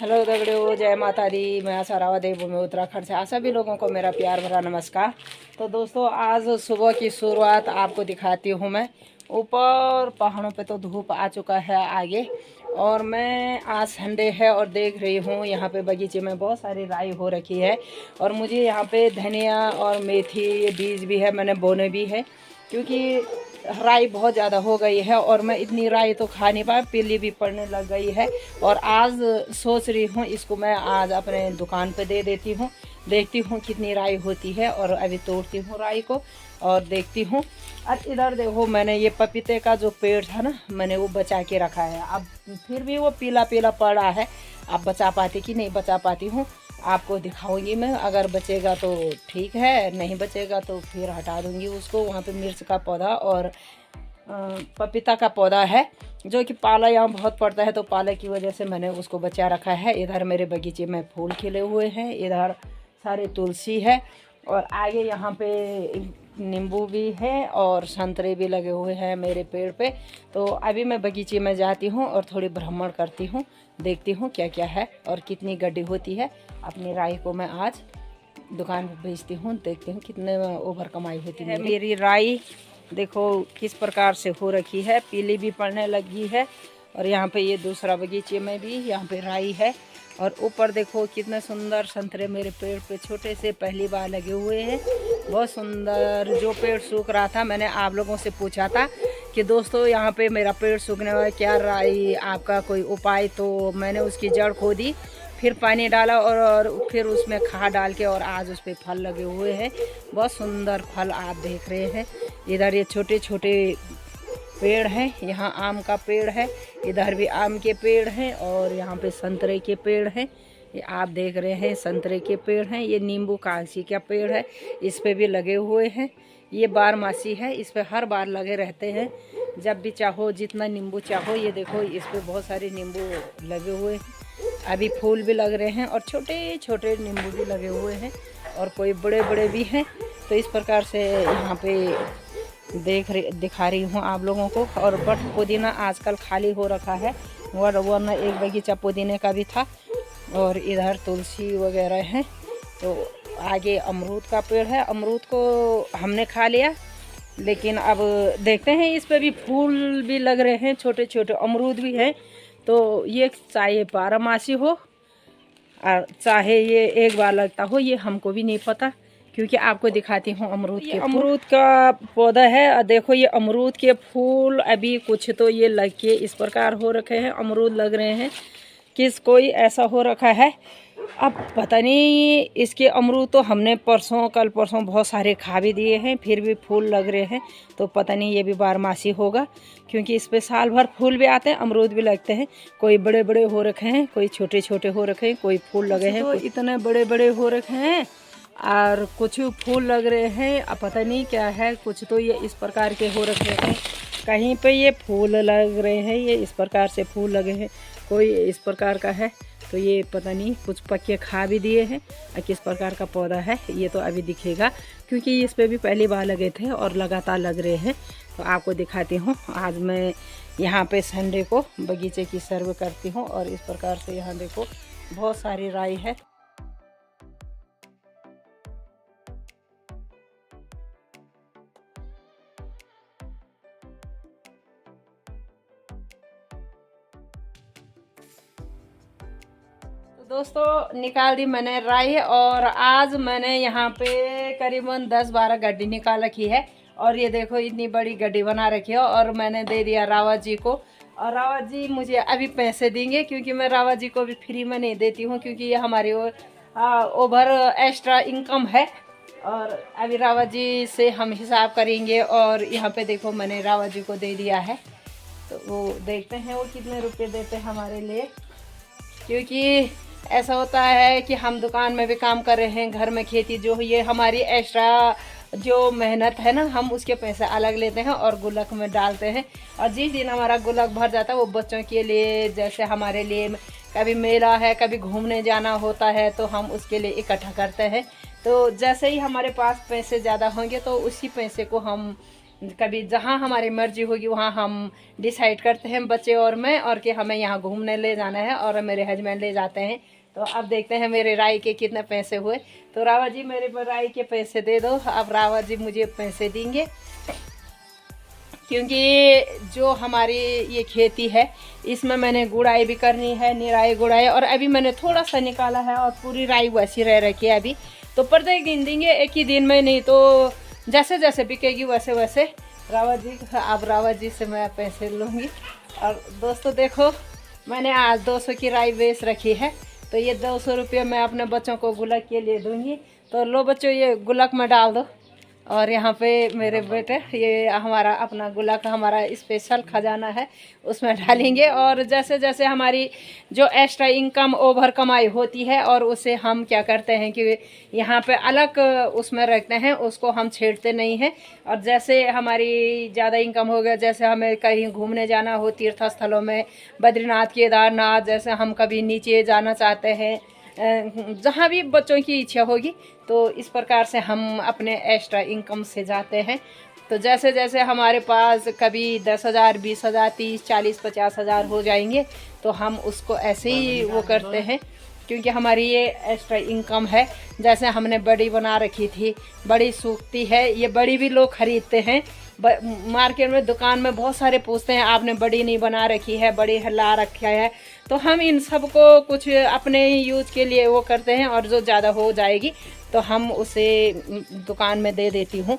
Hello दगड़ियों, जय माता दी। मैं आशा रावा देवभूमि उत्तराखंड से सभी लोगों को मेरा प्यार भरा नमस्कार। तो दोस्तों, आज सुबह की शुरुआत आपको दिखाती हूँ। मैं ऊपर पहाड़ों पे तो धूप आ चुका है आगे, और मैं आज संडे है और देख रही हूँ यहाँ पे बगीचे में बहुत सारी राई हो रखी है। और मुझे यहाँ पे धनिया और मेथी ये बीज भी है, मैंने बोने भी है, क्योंकि राई बहुत ज़्यादा हो गई है और मैं इतनी राई तो खा नहीं पाई, पीली भी पड़ने लग गई है। और आज सोच रही हूँ इसको मैं आज अपने दुकान पे दे देती हूँ, देखती हूँ कितनी राई होती है। और अभी तोड़ती हूँ राई को और देखती हूँ। और इधर देखो, मैंने ये पपीते का जो पेड़ था ना, मैंने वो बचा के रखा है। अब फिर भी वो पीला पीला पड़ा है। अब बचा पाती कि नहीं बचा पाती हूँ आपको दिखाऊंगी मैं। अगर बचेगा तो ठीक है, नहीं बचेगा तो फिर हटा दूंगी उसको। वहाँ पे मिर्च का पौधा और पपीता का पौधा है, जो कि पाला यहाँ बहुत पड़ता है, तो पाला की वजह से मैंने उसको बचा रखा है। इधर मेरे बगीचे में फूल खिले हुए हैं, इधर सारे तुलसी है, और आगे यहाँ पे नींबू भी है और संतरे भी लगे हुए हैं मेरे पेड़ पे। तो अभी मैं बगीचे में जाती हूँ और थोड़ी भ्रमण करती हूँ, देखती हूँ क्या क्या है और कितनी गड्डी होती है। अपनी राई को मैं आज दुकान पर भेजती हूँ, देखती हूँ कितने ओवर कमाई होती है। मेरी राई देखो किस प्रकार से हो रखी है, पीली भी पड़ने लगी है। और यहाँ पे ये दूसरा बगीचे में भी यहाँ पे राई है। और ऊपर देखो कितने सुंदर संतरे मेरे पेड़ पे छोटे से पहली बार लगे हुए हैं, बहुत सुंदर। जो पेड़ सूख रहा था, मैंने आप लोगों से पूछा था कि दोस्तों यहाँ पे मेरा पेड़ सूखने वाला, क्या राई आपका कोई उपाय, तो मैंने उसकी जड़ खोदी, फिर पानी डाला और फिर उसमें खाद डाल के, और आज उस पर फल लगे हुए हैं। बहुत सुंदर फल आप देख रहे हैं। इधर ये छोटे छोटे पेड़ हैं, यहाँ आम का पेड़ है, इधर भी आम के पेड़ हैं, और यहाँ पे संतरे के पेड़ हैं। ये आप देख रहे हैं संतरे के पेड़ हैं। ये नींबू कागजी का पेड़ है, इस पे भी लगे हुए हैं। ये बारमासी है, इस पे हर बार लगे रहते हैं, जब भी चाहो जितना नींबू चाहो। ये देखो इस पे बहुत सारे नींबू लगे हुए हैं, अभी फूल भी लग रहे हैं, और छोटे छोटे नींबू भी लगे हुए हैं, और कोई बड़े बड़े भी हैं। तो इस प्रकार से यहाँ पे दिखा रही हूँ आप लोगों को। और बट पुदीना आजकल खाली हो रखा है, वरना एक बगीचा पुदीने का भी था। और इधर तुलसी वगैरह है। तो आगे अमरूद का पेड़ है, अमरूद को हमने खा लिया, लेकिन अब देखते हैं इस पे भी फूल भी लग रहे हैं, छोटे छोटे अमरूद भी हैं। तो ये चाहे बारहमासी हो और चाहे ये एक बार लगता हो, ये हमको भी नहीं पता, क्योंकि आपको दिखाती हूँ अमरूद के अमरूद का पौधा है। और देखो ये अमरूद के फूल अभी कुछ तो ये लग के इस प्रकार हो रखे हैं, अमरूद लग रहे हैं, किस कोई ऐसा हो रखा है। अब पता नहीं, इसके अमरूद तो हमने कल परसों बहुत सारे खा भी दिए हैं, फिर भी फूल लग रहे हैं। तो पता नहीं ये भी बारहमासी होगा, क्योंकि इस पे साल भर फूल भी आते हैं, अमरूद भी लगते हैं। कोई बड़े बड़े हो रखे हैं, कोई छोटे छोटे हो रखे हैं, कोई फूल लगे हैं, तो इतने बड़े बड़े हो रखे हैं, और कुछ फूल लग रहे हैं। अब पता नहीं क्या है, कुछ तो ये इस प्रकार के हो रखे हैं। कहीं पे ये फूल लग रहे हैं, ये इस प्रकार से फूल लगे हैं, कोई इस प्रकार का है। तो ये पता नहीं, कुछ पक्के खा भी दिए हैं, और किस प्रकार का पौधा है ये तो अभी दिखेगा, क्योंकि इस पे भी पहली बार लगे थे और लगातार लग रहे हैं। तो आपको दिखाती हूँ। आज मैं यहाँ पे संडे को बगीचे की सर्व करती हूँ, और इस प्रकार से यहाँ देखो बहुत सारी राई है। दोस्तों, निकाल दी मैंने राई, और आज मैंने यहाँ पे करीबन 10-12 गड्डी निकाल रखी है। और ये देखो इतनी बड़ी गड्डी बना रखी है, और मैंने दे दिया रावत जी को। और रावत जी मुझे अभी पैसे देंगे, क्योंकि मैं रावत जी को भी फ्री में नहीं देती हूँ, क्योंकि ये हमारी ओवर एक्स्ट्रा इनकम है। और अभी रावत जी से हम हिसाब करेंगे। और यहाँ पे देखो मैंने रावत जी को दे दिया है, तो वो देखते हैं वो कितने रुपये देते हैं हमारे लिए। क्योंकि ऐसा होता है कि हम दुकान में भी काम कर रहे हैं, घर में खेती जो ये हमारी एक्स्ट्रा जो मेहनत है ना, हम उसके पैसे अलग लेते हैं और गुल्लक में डालते हैं। और जिस दिन हमारा गुल्लक भर जाता है, वो बच्चों के लिए, जैसे हमारे लिए कभी मेला है, कभी घूमने जाना होता है, तो हम उसके लिए इकट्ठा करते हैं। तो जैसे ही हमारे पास पैसे ज़्यादा होंगे, तो उसी पैसे को हम कभी जहाँ हमारी मर्जी होगी वहाँ हम डिसाइड करते हैं, बच्चे और मैं, और कि हमें यहाँ घूमने ले जाना है, और मेरे हस्बैंड ले जाते हैं। तो अब देखते हैं मेरे राई के कितने पैसे हुए। तो रावा जी मेरे पर राई के पैसे दे दो। अब रावा जी मुझे पैसे देंगे, क्योंकि जो हमारी ये खेती है इसमें मैंने गुड़ाई भी करनी है, निराई गुड़ाई, और अभी मैंने थोड़ा सा निकाला है और पूरी राई वैसी रह रखी है अभी। तो प्रत्येक दिन देंगे, एक ही दिन में नहीं, तो जैसे जैसे बिकेगी वैसे वैसे रावत जी, अब रावत जी से मैं पैसे लूँगी। और दोस्तों देखो, मैंने आज 200 की राई बेच रखी है, तो ये 200 रुपये मैं अपने बच्चों को गुलक के लिए दूँगी। तो लो बच्चों, ये गुलक में डाल दो। और यहाँ पे मेरे बेटे, ये हमारा अपना गुलक, हमारा स्पेशल खजाना है, उसमें डालेंगे। और जैसे जैसे हमारी जो एक्स्ट्रा इनकम ओवर कमाई होती है, और उसे हम क्या करते हैं कि यहाँ पे अलग उसमें रखते हैं, उसको हम छेड़ते नहीं हैं। और जैसे हमारी ज़्यादा इनकम हो गया, जैसे हमें कहीं घूमने जाना हो तीर्थ स्थलों में, बद्रीनाथ, केदारनाथ, जैसे हम कभी नीचे जाना चाहते हैं, जहाँ भी बच्चों की इच्छा होगी, तो इस प्रकार से हम अपने एक्स्ट्रा इनकम से जाते हैं। तो जैसे जैसे हमारे पास कभी 10,000, 20,000, 30, 40, 50,000 हो जाएंगे, तो हम उसको ऐसे ही वो करते हैं, क्योंकि हमारी ये एक्स्ट्रा इनकम है। जैसे हमने बड़ी बना रखी थी, बड़ी सूखती है, ये बड़ी भी लोग ख़रीदते हैं। मार्केट में, दुकान में बहुत सारे पूछते हैं, आपने बड़ी नहीं बना रखी है, बड़ी ला रखा है। तो हम इन सब को कुछ अपने यूज़ के लिए वो करते हैं, और जो ज़्यादा हो जाएगी तो हम उसे दुकान में दे देती हूँ।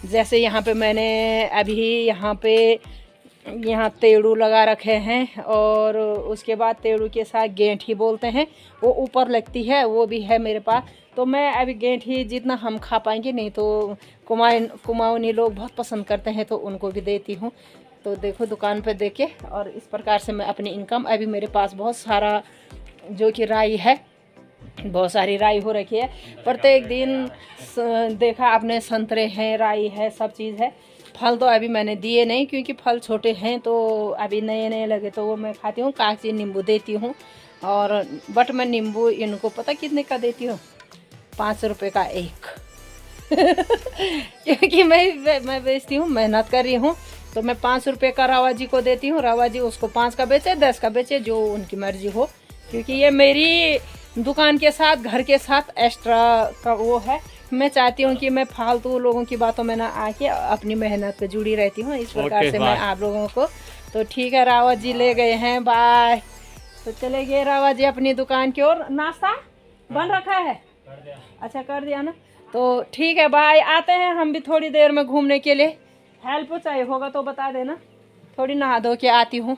जैसे यहाँ पे मैंने अभी यहाँ तेड़ू लगा रखे हैं, और उसके बाद तेड़ू के साथ गेंठी बोलते हैं, वो ऊपर लगती है, वो भी है मेरे पास। तो मैं अभी गेंठी जितना हम खा पाएंगे, नहीं तो कुमाऊनी लोग बहुत पसंद करते हैं, तो उनको भी देती हूँ। तो देखो दुकान पे देके, और इस प्रकार से मैं अपनी इनकम, अभी मेरे पास बहुत सारा जो कि राई है, बहुत सारी राई हो रखी है। प्रत्येक दिन देखा आपने, संतरे हैं, राई है, सब चीज़ है। फल तो अभी मैंने दिए नहीं, क्योंकि फल छोटे हैं, तो अभी नए नए लगे तो वो मैं खाती हूँ। कागजी नींबू देती हूँ, और बट मैं नींबू इनको पता कितने का देती हूँ, 5 रुपये का एक। क्योंकि मैं बेचती हूँ, मेहनत कर रही हूँ, तो मैं 5 रुपये का रावा जी को देती हूँ। रावा जी उसको 5 का बेचे, 10 का बेचे, जो उनकी मर्जी हो, क्योंकि ये मेरी दुकान के साथ, घर के साथ एक्स्ट्रा का वो है। मैं चाहती हूँ कि मैं फालतू लोगों की बातों में ना आके अपनी मेहनत पे जुड़ी रहती हूँ, इस प्रकार से मैं आप लोगों को। तो ठीक है, रावत जी ले गए हैं, बाय। तो चले गए रावत जी अपनी दुकान की ओर। नाश्ता बन रखा है? अच्छा, कर दिया ना। तो ठीक है, बाय। आते हैं हम भी थोड़ी देर में घूमने के लिए। हेल्प चाहिए होगा तो बता देना, थोड़ी नहा धो के आती हूँ।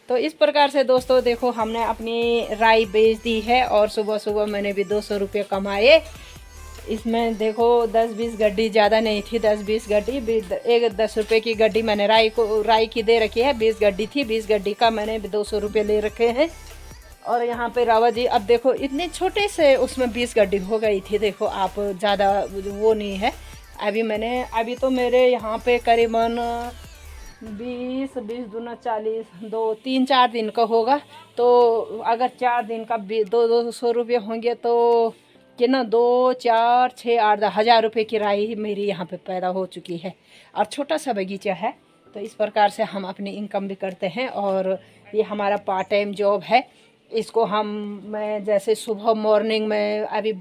तो इस प्रकार से दोस्तों देखो, हमने अपनी राई बेच दी है, और सुबह सुबह मैंने भी 200 रुपये कमाए। इसमें देखो 10-20 गड्डी, ज़्यादा नहीं थी, 10-20 गड्डी, एक 10 रुपये की गड्डी मैंने राई की दे रखी है। 20 गड्डी थी, 20 गड्डी का मैंने 200 रुपये ले रखे हैं। और यहाँ पे रावा जी, अब देखो इतने छोटे से उसमें 20 गड्डी हो गई थी। देखो आप, ज़्यादा वो नहीं है। अभी तो मेरे यहाँ पे करीबन 20 दूना 40, 2-3-4 दिन का होगा। तो अगर 4 दिन का 200 रुपये होंगे, तो कितना, 2, 4, 6, 8, 10,000 रुपये की राई मेरी यहाँ पे पैदा हो चुकी है। और छोटा सा बगीचा है, तो इस प्रकार से हम अपनी इनकम भी करते हैं। और ये हमारा पार्ट टाइम जॉब है। इसको मैं जैसे सुबह मॉर्निंग में, अभी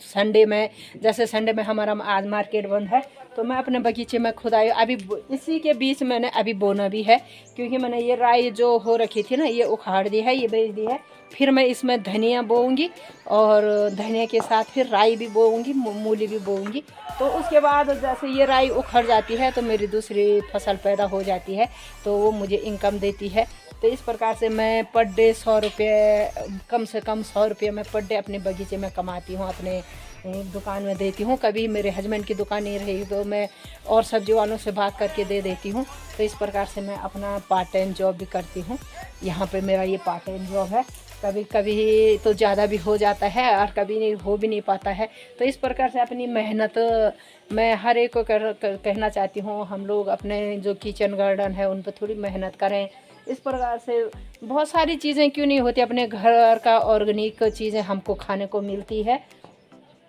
संडे में, जैसे संडे में हमारा आज मार्केट बंद है, तो मैं अपने बगीचे में खुदाई, अभी इसी के बीच मैंने अभी बोना भी है, क्योंकि मैंने ये राई जो हो रखी थी ना, ये उखाड़ दी है, ये बेच दी है। फिर मैं इसमें धनिया बोऊंगी, और धनिया के साथ फिर राई भी बोऊंगी, मूली भी बोऊंगी। तो उसके बाद जैसे ये राई उखड़ जाती है, तो मेरी दूसरी फसल पैदा हो जाती है, तो वो मुझे इनकम देती है। तो इस प्रकार से मैं पर डे 100 रुपये, कम से कम 100 रुपये मैं पर डे अपने बगीचे में कमाती हूँ, अपने दुकान में देती हूँ। कभी मेरे हस्बैंड की दुकान नहीं रही, तो मैं और सब्जी वालों से बात करके दे देती हूँ। तो इस प्रकार से मैं अपना पार्ट टाइम जॉब भी करती हूँ। यहाँ पे मेरा ये पार्ट टाइम जॉब है। कभी कभी तो ज़्यादा भी हो जाता है, और कभी हो भी नहीं पाता है। तो इस प्रकार से अपनी मेहनत मैं हर एक को कहना चाहती हूँ, हम लोग अपने जो किचन गार्डन है उन पर थोड़ी मेहनत करें। इस प्रकार से बहुत सारी चीज़ें क्यों नहीं होती, अपने घर का ऑर्गेनिक चीज़ें हमको खाने को मिलती है।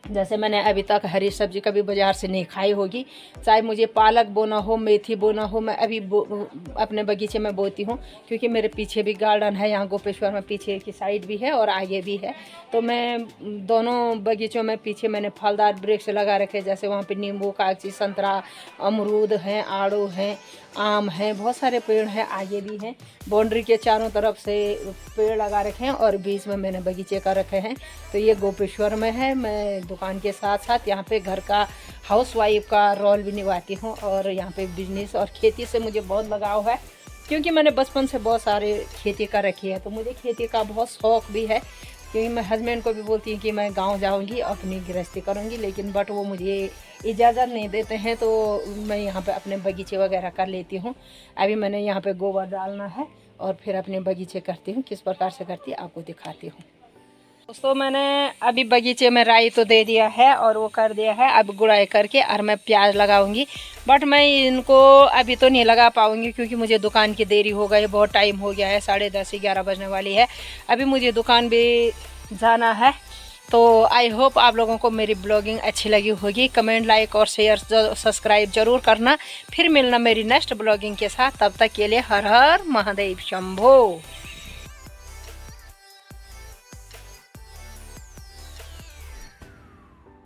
जैसे मैंने अभी तक हरी सब्जी कभी बाज़ार से नहीं खाई होगी, चाहे मुझे पालक बोना हो, मेथी बोना हो, मैं अभी अपने बगीचे में बोती हूँ, क्योंकि मेरे पीछे भी गार्डन है यहाँ गोपेश्वर में, पीछे की साइड भी है और आगे भी है। तो मैं दोनों बगीचों में पीछे मैंने फलदार वृक्ष लगा रखे, जैसे वहाँ पे नींबू, कागजी, संतरा, अमरूद हैं, आड़ू हैं, आम हैं, बहुत सारे पेड़ हैं, आगे भी हैं। बाउंड्री के चारों तरफ से पेड़ लगा रखे हैं और बीच में मैंने बगीचे का रखे हैं। तो ये गोपेश्वर में है। मैं दुकान के साथ साथ यहाँ पे घर का हाउसवाइफ का रोल भी निभाती हूँ और यहाँ पे बिजनेस और खेती से मुझे बहुत लगाव है, क्योंकि मैंने बचपन से बहुत सारे खेती कर रखी है। तो मुझे खेती का बहुत शौक़ भी है, क्योंकि मैं हस्बैंड को भी बोलती हूँ कि मैं गांव जाऊँगी, अपनी गृहस्थी करूँगी, लेकिन बट वो मुझे इजाज़त नहीं देते हैं। तो मैं यहाँ पे अपने बगीचे वगैरह कर लेती हूँ। अभी मैंने यहाँ पे गोबर डालना है और फिर अपने बगीचे करती हूँ। किस प्रकार से करती है आपको दिखाती हूँ। दोस्तों मैंने अभी बगीचे में राई तो दे दिया है और वो कर दिया है। अब गुड़ाई करके और मैं प्याज लगाऊंगी, बट मैं इनको अभी तो नहीं लगा पाऊंगी, क्योंकि मुझे दुकान की देरी हो गई, बहुत टाइम हो गया है, 10:30 11 बजने वाली है। अभी मुझे दुकान भी जाना है। तो आई होप आप लोगों को मेरी ब्लॉगिंग अच्छी लगी होगी। कमेंट, लाइक और शेयर, सब्सक्राइब जरूर करना। फिर मिलना मेरी नेक्स्ट ब्लॉगिंग के साथ। तब तक के लिए हर हर महादेव शंभो।